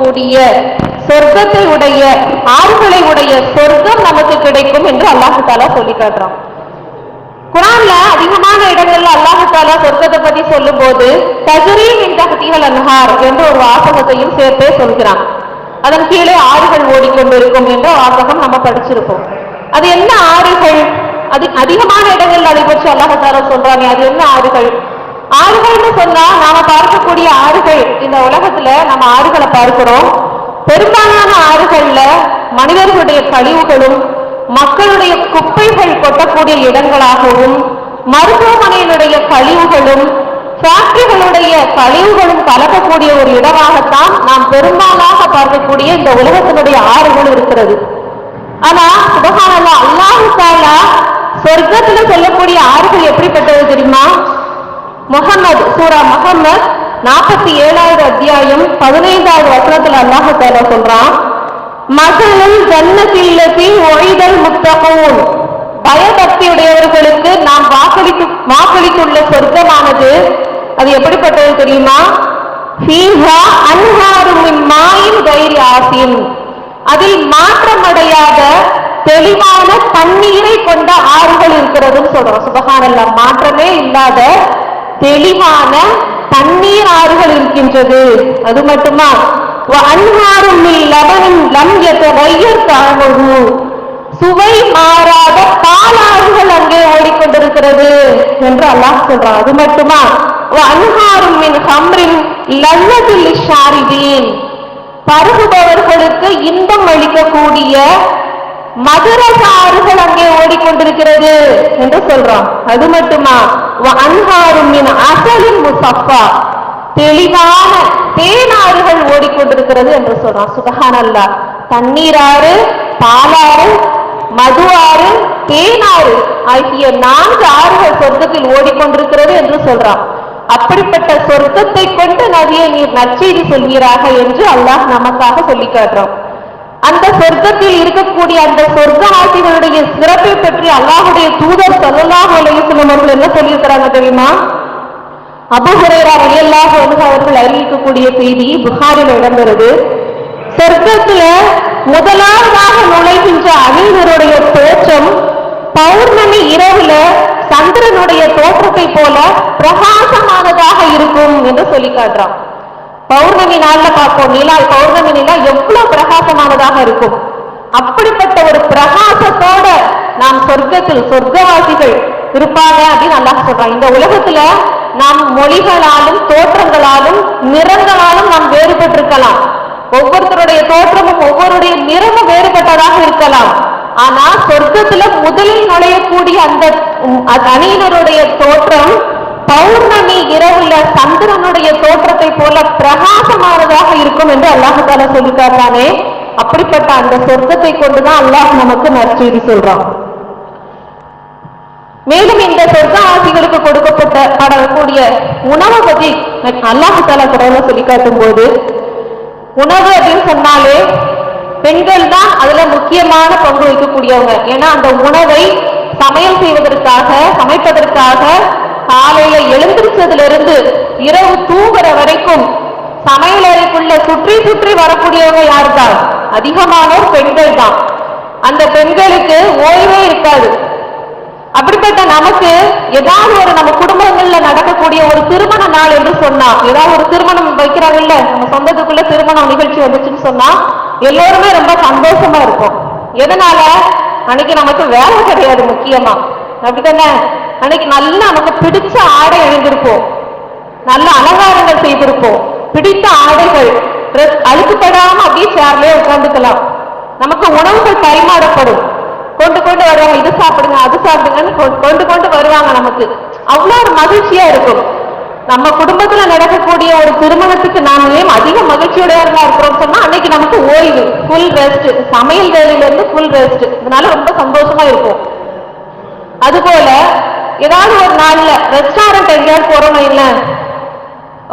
இருக்கக்கூடிய சொர்க்கத்தை உடைய ஆறுகளை உடைய சொர்க்கம் நமக்கு கிடைக்கும் என்று அல்லாஹ் தஆலா சொல்லி காட்டுறான். குர்ஆன்ல அதிகமான இடங்கள்ல அல்லாஹ் தஆலா சொர்க்கத்தை பத்தி சொல்லும் போது தஜ்ரீ மின் தஹ்திஹல் அன்ஹார் என்ற ஒரு வாசகத்தையும் சேர்த்தே சொல்கிறான். அதன் கீழே ஆறுகள் ஓடிக்கொண்டிருக்கும் என்ற வாசகம் நம்ம படிச்சிருப்போம். அது என்ன ஆறுகள்? அது அதிகமான இடங்கள்ல அதை பற்றி அல்லாஹ் தஆலா சொல்றாங்க. அது என்ன ஆறுகள்? ஆறுகள்னு சொன்னா நாம பார்க்கக்கூடிய ஆறுகள், இந்த உலகத்துல நம்ம ஆறுகளை பார்க்கிறோம். பெரும்பாலான ஆறுகள்ல மனிதர்களுடைய கழிவுகளும் மக்களுடைய குப்பைகள் கொட்டக்கூடிய இடங்களாகவும் மருத்துவமனையினுடைய கழிவுகளும் ஃபேக்டரிகளுடைய கழிவுகளும் கலக்கக்கூடிய ஒரு இடமாகத்தான் நாம் பெரும்பாலாக பார்க்கக்கூடிய இந்த உலகத்தினுடைய ஆறுகள் இருக்கிறது. ஆனா சுப்ஹானல்லாஹ், அல்லாஹ் தஆலா சொர்க்கத்துல சொல்லக்கூடிய ஆறுகள் எப்படிப்பட்டது தெரியுமா? முஹம்மது சூரா முஹம்மத் 47வது அத்தியாயம் 15வது வசனத்துல அல்லாஹ் தஆலா சொல்றான், மஸலுல் ஜன்னத்தில்லதி உஇதல் முத்தகூன், பயபக்தியுடையவர்களுக்கு நாம் வாக்களித்துள்ள சொர்க்கமானது அது எப்படிப்பட்டது தெரியுமா? ஃபீஹா அன்ஹாரும் மின் மாயின் கைரி ஆசின், அதில் மாற்றமடையாத தெளிவான தண்ணீரை கொண்ட ஆறுகள் இருக்கிறதுன்னு சொல்றோம். சுப்ஹானல்லாஹ், மாற்றமே இல்லாத தெளிவான தண்ணீர் ஆறுகள் இருக்கின்றது. அது மட்டுமா, அன்ஹாரும் மின் லபனின் லம் யதகய்யர் தஅமுஹு, சுவை மாறாத பாலாறுகள் அங்கே ஓடிக்கொண்டிருக்கிறது என்று அல்லாஹ் சொல்றான். அது மட்டுமா, அன்ஹாரும் மின் ஹம்ரின் லல்லத்துல் லிஷாரிபீன், பருகுபவர்களுக்கு இன்பம் அளிக்கக்கூடிய மதுரசாறுகள் அங்கே ஓடிக்கொண்டிருக்கிறது என்று சொல்றான். அது மட்டுமா, அன்ஹாரும் மின் அஸலின் முஸஃபா, தெளிவான தேனாறுகள் ஓடிக்கொண்டிருக்கிறது என்று சொல்றான். சுப்ஹானல்லாஹ், தண்ணீராறு, பாலாறு, மது ஆறு, தேனாறு ஆகிய 4 ஆறுகள் சொர்க்கத்தில் ஓடிக்கொண்டிருக்கிறது என்று சொல்றான். அப்படிப்பட்ட சொர்க்கத்தை கொண்டு நபியே நீர் நற்செய்தி சொல்வீராக என்று அல்லாஹ் நமக்காக சொல்லி காட்டுறோம். அந்த சொர்க்கத்தில் இருக்கக்கூடிய அந்த சொர்க்கவாசிகளுடைய சிறப்பை பற்றி அல்லாஹ்வுடைய தூதர் ஸல்லல்லாஹு அலைஹி வஸல்லம் அவர்கள் என்ன சொல்லியிருக்கிறாங்க தெரியுமா? அபூ ஹுரைரா ரலியல்லாஹு அன்ஹு அவர்கள் அறிவிக்கக்கூடிய செய்தி புகாரில் இடம்பெறுது. சொர்க்கத்துல முதலாவதாக நுழைகின்ற அணியினருடைய தோற்றம் பௌர்ணமி இரவுல சந்திரனுடைய தோற்றத்தை போல பிரகாசமானதாக இருக்கும் என்று சொல்லி காட்டுறான். பௌர்ணமி நாள்ல பார்ப்போம், நிலா, பௌர்ணமி நிலா எவ்வளவு பிரகாசமானதாக இருக்கும். அப்படிப்பட்ட ஒரு பிரகாசத்தோட நாம் சொர்க்கத்தில் சொர்க்கவாசிகள் இருப்பாங்க அப்படின்னு அல்லாஹ் சொல்றான். இந்த உலகத்துல நாம் மொழிகளாலும் தோற்றங்களாலும் நிறங்களாலும் நாம் வேறுபட்டிருக்கலாம். ஒவ்வொருத்தருடைய தோற்றமும் ஒவ்வொருடைய நிறமும் வேறுபட்டதாக இருக்கலாம். ஆனா சொர்க்கத்துல முதலில் நுழையக்கூடிய அந்த அணியினருடைய தோற்றம் பௌர்ணமி இரவுல சந்திரனுடைய தோற்றத்தை போல பிரகாசமானதாக இருக்கும் என்று அல்லாஹ் தஆலா சொல்லிட்டாரானே. அப்படிப்பட்ட அந்த சொர்க்கத்தை கொண்டுதான் அல்லாஹ் நமக்கு நற்செய்தி சொல்றான். மேலும் இந்த சொர்க்கவாசிகளுக்கு கொடுக்கப்படக்கூடிய உணவை பற்றி அல்லாஹ் தஆலா குர்ஆன்ல சொல்லி காட்டும் போது, உணவு அப்படின்னு சொன்னாலே பெண்கள் தான் அதுல முக்கியமான பங்கு வகிக்கக்கூடியவங்க. ஏன்னா அந்த உணவை சமையல் செய்வதற்காக, சமைப்பதற்காக காலையில எழுந்திருச்சதுல இருந்து இரவு தூங்குற வரைக்கும் சமையல் அறைக்குள்ள சுற்றி சுற்றி வரக்கூடியவங்க யாரு தான்? அதிகமானோர் பெண்கள் தான். அந்த பெண்களுக்கு ஓய்வே இருக்காது. அப்படிப்பட்ட நமக்கு ஏதாவது ஒரு நம்ம குடும்பங்கள்ல நடக்கக்கூடிய ஒரு திருமண நாள் என்று சொன்னா, ஏதாவது ஒரு திருமணம் வைக்கிறாங்கல்ல, நம்ம சொந்தத்துக்குள்ள திருமணம் நிகழ்ச்சி வந்துச்சுன்னு சொன்னா எல்லோருமே ரொம்ப சந்தோஷமா இருக்கும். எதனால? அன்னைக்கு நமக்கு வேலை கிடையாது முக்கியமா, அப்படித்தானே? அன்னைக்கு நல்லா நமக்கு பிடிச்ச ஆடை அணிந்திருப்போம், நல்ல அலங்காரங்கள் செய்திருப்போம், பிடித்த ஆடைகள், அழுக்குப்படாம அப்படியே சேர்லயே உட்காந்துக்கலாம். நமக்கு உணவுகள் பரிமாறப்படும், கொண்டு கொண்டு வருவாங்க, இது சாப்பிடுங்க அது சாப்பிடுங்கன்னு கொண்டு கொண்டு வருவாங்க. நமக்கு அவ்வளோ ஒரு மகிழ்ச்சியா இருக்கும். நம்ம குடும்பத்துல நடக்கக்கூடிய ஒரு திருமணத்துக்கு நாம் ஏன் அதிக மகிழ்ச்சியுடையவர்களா இருக்கிறோம் சொன்னா, அன்னைக்கு நமக்கு ஓய்வு, ஃபுல் ரெஸ்ட், சமையல் வேலையில இருந்து ஃபுல் ரெஸ்ட், இதனால ரொம்ப சந்தோஷமா இருக்கும். அதுபோல ஏதாவது ஒரு நாள்ல ரெஸ்டாரண்ட் எங்கேயாவது போறோம் இல்ல,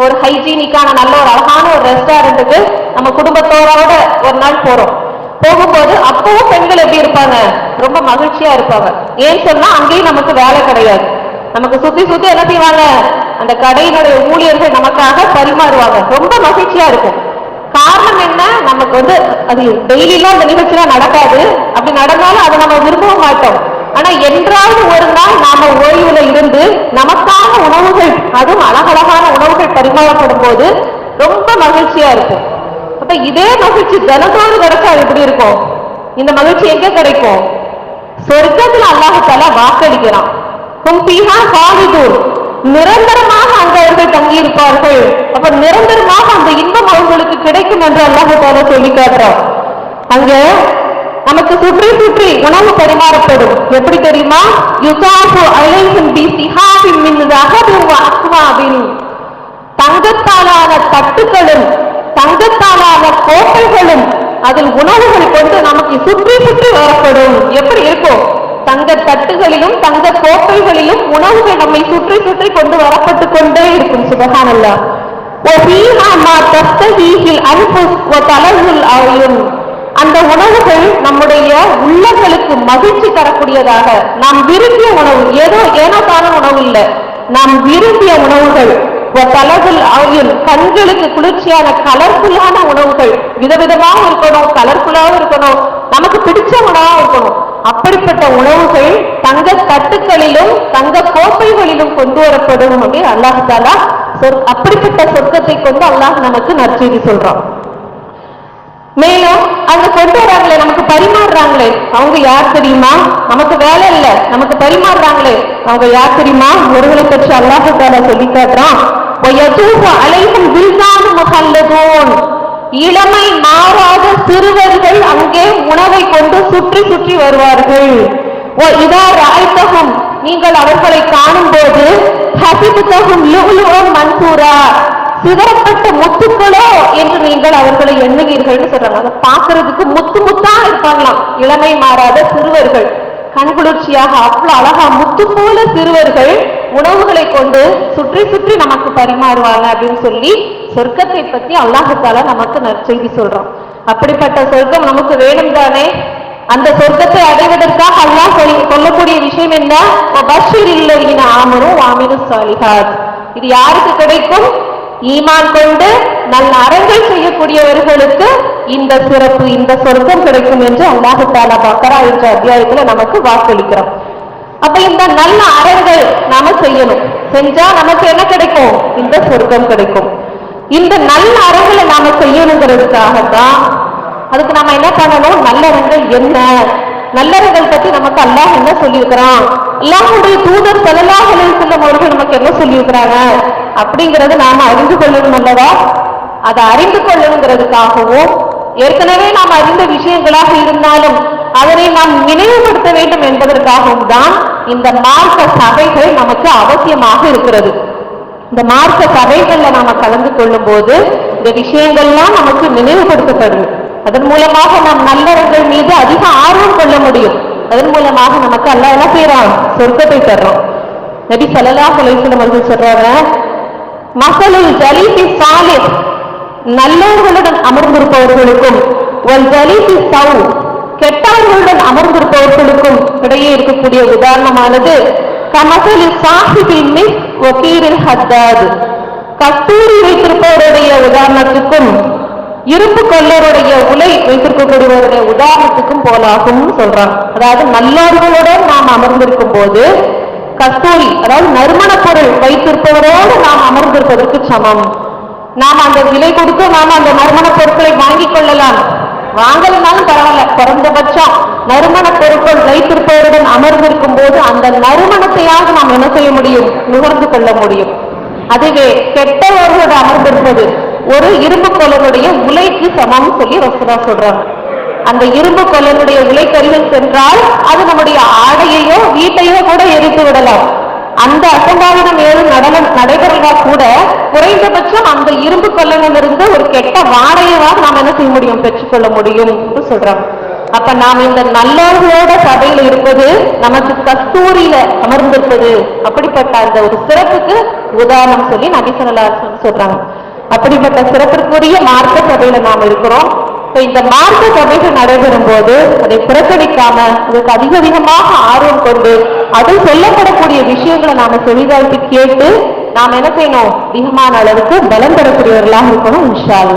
ஒரு ஹைஜீனிக்கான நல்ல ஒரு அழகான ஒரு ரெஸ்டாரண்ட்டுக்கு நம்ம குடும்பத்தோட ஒரு நாள் போறோம். போகும்போது அப்பவும் பெண்கள் எப்படி இருப்பாங்க? ரொம்ப மகிழ்ச்சியா இருப்பாங்க. ஏன்னு சொன்னா அங்கேயும் நமக்கு வேலை கிடையாது. நமக்கு சுத்தி சுத்தி என்ன செய்வாங்க? அந்த கடையினுடைய ஊழியர்கள் நமக்காக பரிமாறுவாங்க. ரொம்ப மகிழ்ச்சியா இருக்கும். காரணம் என்ன? நமக்கு அது டெய்லிலாம் அந்த நிகழ்ச்சியெல்லாம் நடக்காது. அப்படி நடந்தாலும் அதை நம்ம விரும்ப மாட்டோம். ஆனா என்றாவது ஒரு நாள் நாம ஓய்வுல இருந்து நமக்கான உணவுகள், அதுவும் அழகழகான உணவுகள் பரிமாறப்படும் போது ரொம்ப மகிழ்ச்சியா இருக்கும். அப்ப இதே மகிழ்ச்சி தினத்தோடு கிடைச்சா எப்படி இருக்கும்? இந்த மகிழ்ச்சி எங்க கிடைக்கும்? சொர்க்கத்துல அல்லாஹ் தஆலா வாக்களிக்கிறான், நிரந்தரமாக அங்க அவர்கள் தங்கி இருப்பார்கள். அப்ப நிரந்தரமாக அந்த இன்பம் அவர்களுக்கு கிடைக்கும் என்று அல்லாஹ் தஆலா சொல்லி காட்டுறான். அங்க நமக்கு சுற்றி சுற்றி உணவு பரிமாறப்படும். எப்படி தெரியுமா? யுசாஃபு அலைஹிம் பிசிஹாபின் மின் ذهب وأكواب, தங்கத்தாலான தட்டுகளும் தங்கத்தாலான கோப்பைகளும் அதில் உணவுகள் கொண்டு நமக்கு சுற்றி சுற்றி வரப்படும். எப்படி இருக்கும்? தங்க தட்டுகளிலும் தங்க கோப்பைகளிலும் உணவுகள் நம்மை சுற்றி சுற்றி கொண்டு வரப்பட்டு கொண்டே இருக்கும். சுப்ஹானல்லாஹ். அந்த உணவுகள் நம்முடைய உள்ளங்களுக்கு மகிழ்ச்சி தரக்கூடியதாக, நாம் விரும்பிய உணவு, ஏனோ தான உணவு இல்லை, நாம் விரும்பிய உணவுகள், கண்களுக்கு குளிர்ச்சியான கலர்ஃபுல்லான உணவுகள், விதவிதமாக இருக்கணும், கலர்ஃபுல்லாக இருக்கணும், நமக்கு பிடிச்ச உணவா இருக்கணும். அப்படிப்பட்ட உணவுகள் தங்க தட்டுக்களிலும் தங்க கோப்பைகளிலும் கொண்டு வரப்படும் அப்படி அல்லாஹ் தஆலா அப்படிப்பட்ட சொர்க்கத்தை கொண்டு அல்லாஹ் நமக்கு நற்செய்தி சொல்றான். மேலும் அங்க கொண்டு வராங்களே, நமக்கு பரிமாறுறாங்களே, அவங்க யார் தெரியுமா? நமக்கு வேலை இல்ல, நமக்கு பரிமாறுறாங்களே, அவங்க யார் தெரியுமா? ஒருவரை பற்றி அல்லாஹ் தஆலா சொல்லி காட்டுறான், இளமை மாறாத சிறுவர்கள் அங்கே உணவை கொண்டு சுற்றி சுற்றி வருவார்கள். நீங்கள் அவர்களை காணும் போது மன்சூரா, சிதறப்பட்ட முத்துக்களோ என்று நீங்கள் அவர்களை எண்ணுவீர்கள் சொல்றாங்க. அதை பார்க்கறதுக்கு முத்து முத்தா இருப்பாங்களாம். இளமை மாறாத சிறுவர்கள், கண்குளிர்ச்சியாக அவ்வளவு அழகா முத்து போல சிறுவர்கள் உணவுகளை கொண்டு சுற்றி சுற்றி நமக்கு பரிமாறுவாங்க அப்படின்னு சொல்லி சொர்க்கத்தை பத்தி அல்லாஹ் தஆலா நமக்கு நற்செய்தி சொல்றான். அப்படிப்பட்ட சொர்க்கம் நமக்கு வேணும் தானே? அந்த சொர்க்கத்தை அடைவதற்காக அல்லாஹ் சொல்லக்கூடிய விஷயம் என்ன? வபஷிரில்லதீன ஆமனூ வஅமிலுஸ் ஸாலிஹாத். இது யாருக்கு கிடைக்கும்? ஈமான் கொண்டு நல்ல அறங்கள் செய்யக்கூடியவர்களுக்கு இந்த சிறப்பு, இந்த சொர்க்கம் கிடைக்கும் என்று அல்லாஹ் தஆலா பக்ரா என்ற அத்தியாயத்துல நமக்கு வாக்களிக்கிறார். அப்ப இந்த நல்ல அறங்கள் நாம செய்யணும். செஞ்சா நமக்கு என்ன கிடைக்கும்? இந்த சொர்க்கம் கிடைக்கும். இந்த நல்ல அறங்களை நாம செய்யணுங்கிறதுக்காகத்தான் அதுக்கு நாம என்ன பண்ணணும்? நல்லறங்கள் என்ன, நல்லறங்கள் பத்தி நமக்கு அல்லாஹ் என்ன சொல்லியிருக்கிறான், அல்லாஹ்வுடைய தூதர் ஸல்லல்லாஹு அலைஹி வஸல்லம் அவர்கள் நமக்கு என்ன சொல்லியிருக்கிறாங்க அப்படிங்கறது நாம அறிந்து கொள்ளணும் அல்லவா? அதை அறிந்து கொள்ளணுங்கிறதுக்காகவும், ஏற்கனவே நாம் அறிந்த விஷயங்களாக இருந்தாலும் அதனை நாம் நினைவுபடுத்த வேண்டும் என்பதற்காகவும் தான் இந்த மார்க்க சபைகள் நமக்கு அவசியமாக இருக்கிறது. இந்த மார்க்க சபைகள்ல நாம கலந்து கொள்ளும் போது இந்த விஷயங்கள்லாம் நமக்கு நினைவுபடுத்தப்படும். அதன் மூலமாக நாம் நல்லவர்கள் மீது அதிக ஆர்வம் கொள்ள முடியும். அதன் மூலமாக நமக்கு அல்லாஹ் என்ன செய்யறான்? சொர்க்கத்தை தர்றோம். நபி ஸல்லல்லாஹு அலைஹி வஸல்லம் அவர்கள் சொல்றாங்க, மஸலுல் ஜலீஸி ஸாலிஹ், நல்லவர்களுடன் அமர்ந்திருப்பவர்களுக்கும் வல் ஜலீஸி ஸௌ, கெட்டவர்களுடன் அமர்ந்திருப்பவர்களுக்கும் இடையே இருக்கக்கூடிய உதாரணமானது கமஸலி ஸாஹிபின் மிஸ் வகீரில் ஹத்தாத், கஸ்தூரி வைத்திருப்பவருடைய உதாரணத்துக்கும் இரும்பு கொள்ளருடைய உலை வைத்திருக்கக்கூடியவருடைய உதாரணத்துக்கும் போலாகும் சொல்றாங்க. அதாவது நல்லவர்களுடன் நாம் அமர்ந்திருக்கும் போது கஸ்தூரி, அதாவது நறுமண பொருள் வைத்திருப்பவரோடு நாம் அமர்ந்திருப்பதற்கு சமம். நாம் அந்த விலை கொடுத்து நாம் அந்த நறுமண பொருட்களை வாங்கிக் கொள்ளலாம், வாங்கலனாலும் பரவாயில்ல, குறைந்தபட்சம் நறுமண பொருட்கள் வைத்திருப்பவருடன் அமர்ந்திருக்கும் போது அந்த நறுமணத்தையாக நாம் என்ன செய்ய முடியும்? நுகர்ந்து கொள்ள முடியும். அதுவே கெட்டவர்களோடு அமர்ந்திருப்பது ஒரு இரும்பு கொல்லனுடைய உலைக்கு சமம் சொல்லி ரசூலுல்லாஹ் சொல்றாங்க. அந்த இரும்பு கொல்லனுடைய உலைக்கருவில் சென்றால் அது நம்முடைய ஆடையையோ வீட்டையோ கூட எரித்து விடலாம். அந்த அசம்பாவிதம் ஏதும் நடைபெறலா கூட குறைந்தபட்சம் அந்த இரும்பு கொல்லனிலிருந்து ஒரு கெட்ட வாடையவாக நாம் என்ன செய்ய முடியும்? பெற்றுக்கொள்ள முடியும் என்று சொல்றாங்க. அப்ப நாம் இந்த நல்லவர்களோட சபையில் இருப்பது நமக்கு கஸ்தூரியில அமர்ந்திருப்பது, அப்படிப்பட்ட அந்த ஒரு சிறப்புக்கு உதாரணம் சொல்லி நபி ஸல்லல்லாஹு அலைஹி வஸல்லம் சொல்றாங்க. அப்படிப்பட்ட சிறப்பிற்குரிய மார்க்க சபையில நாம் இருக்கிறோம். இந்த மார்க்க சபைகள் நடைபெறும் போது அதை புறக்கணிக்காம அதுக்கு அதிகமாக ஆர்வம் கொண்டு அதில் சொல்லப்படக்கூடிய விஷயங்களை நாம செவிதாழ்த்தி கேட்டு நாம் என்ன செய்யணும்? அதிகமான அளவுக்கு பலம் பெறக்கூடியவர்களாக இருக்கணும் இன்ஷா அல்லாஹ்.